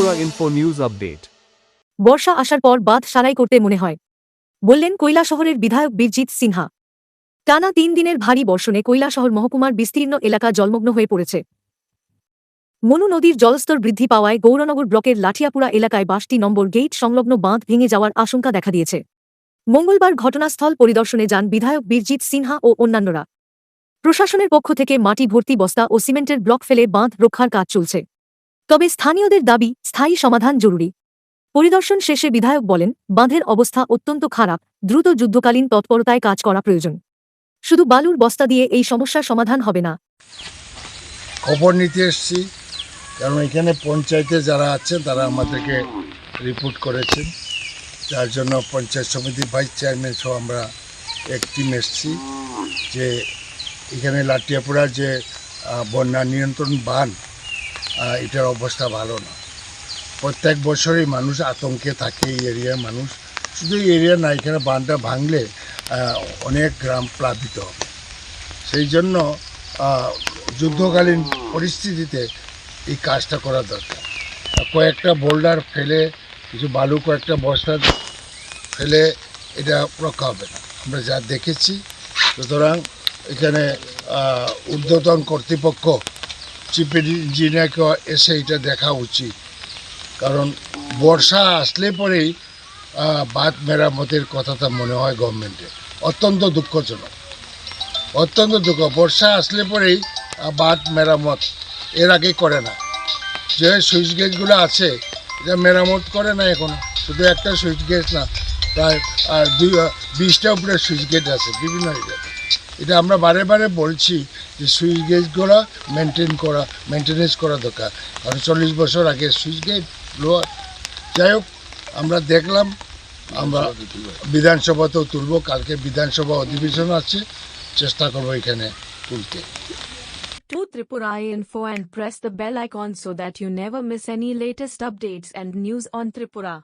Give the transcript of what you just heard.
Tripura Info News Update. বর্ষা আসার পর বাঁধ সারাই করতে মনে হয়, বললেন কৈলাসহরের বিধায়ক বীরজিৎ সিনহা। টানা 3 দিনের ভারী বর্ষণে কৈলাসহর মহকুমার বিস্তীর্ণ এলাকা জলমগ্ন হয়ে পড়েছে। মনু নদীর জলস্তর বৃদ্ধি পাওয়ায় গৌরনগর ব্লকের লাঠিয়াপুরা এলাকায় 62 নম্বর গেইট সংলগ্ন বাঁধ ভেঙে যাওয়ার আশঙ্কা দেখা দিয়েছে। মঙ্গলবার ঘটনাস্থল পরিদর্শনে যান বিধায়ক বীরজিৎ সিনহা ও অন্যান্যরা। প্রশাসনের পক্ষ থেকে মাটি ভর্তি বস্তা ও সিমেন্টের ব্লক ফেলে বাঁধ রক্ষার কাজ চলছে। তবে স্থানীয়দের দাবি, স্থায়ী সমাধান জরুরি। পরিদর্শন শেষে বিধায়ক বলেন, বাঁধের অবস্থা অত্যন্ত খারাপ, দ্রুত যুদ্ধকালীন তৎপরতায় কাজ করা প্রয়োজন। শুধু বালুর বস্তা দিয়ে এই সমস্যার সমাধান হবে না। খবর নিতে এসেছি, কারণ এখানে পঞ্চায়েতে যারা আছেন তারা আমাদেরকে রিপোর্ট করেছেন, যার জন্য পঞ্চায়েত সমিতির ভাইস চেয়ারম্যান সহ আমরা এক টিম এসেছি যে এখানে লাঠিয়াপুরার যে বন্যা নিয়ন্ত্রণ বাঁধ, এটার অবস্থা ভালো না। প্রত্যেক বছরই মানুষ আতঙ্কে থাকে, এই এরিয়ার মানুষ। শুধু এই এরিয়া না, এখানে বাঁধটা ভাঙলে অনেক গ্রাম প্লাবিত হবে। সেই জন্য যুদ্ধকালীন পরিস্থিতিতে এই কাজটা করা দরকার। কয়েকটা বোল্ডার ফেলে, কিছু বালু কয়েকটা বস্তা ফেলে এটা রক্ষা হবে না, আমরা যা দেখেছি। সুতরাং এখানে ঊর্ধ্বতন কর্তৃপক্ষ, চিফ ইঞ্জিনিয়ারকে এসে এটা দেখা উচিত, কারণ বর্ষা আসলে পরেই বাঁধ মেরামতের কথাটা মনে হয় গভর্নমেন্টের। অত্যন্ত দুঃখজনক, অত্যন্ত দুঃখ। বর্ষা আসলে পরেই বাঁধ মেরামত এর আগে করে না। যে সুইচ গেটগুলো আছে এটা মেরামত করে না এখনো। শুধু একটা সুইচ গেট না, প্রায় 20টা উপরে সুইচ গেট আছে বিভিন্ন এরিয়াতে। এটা আমরা বারে বারে বলছি যে সুইচ গেটগুলো মেনটেনেন্স করা দরকার, কারণ 40 বছর আগে সুইচ গেট লোয়ার। যাই হোক, আমরা দেখলাম, আমরা বিধানসভাতেও তুলব। কালকে বিধানসভা অধিবেশন আছে, চেষ্টা করবো এখানে তুলতে। To Tripura Info and press the bell icon so that you never miss any latest updates and news on Tripura.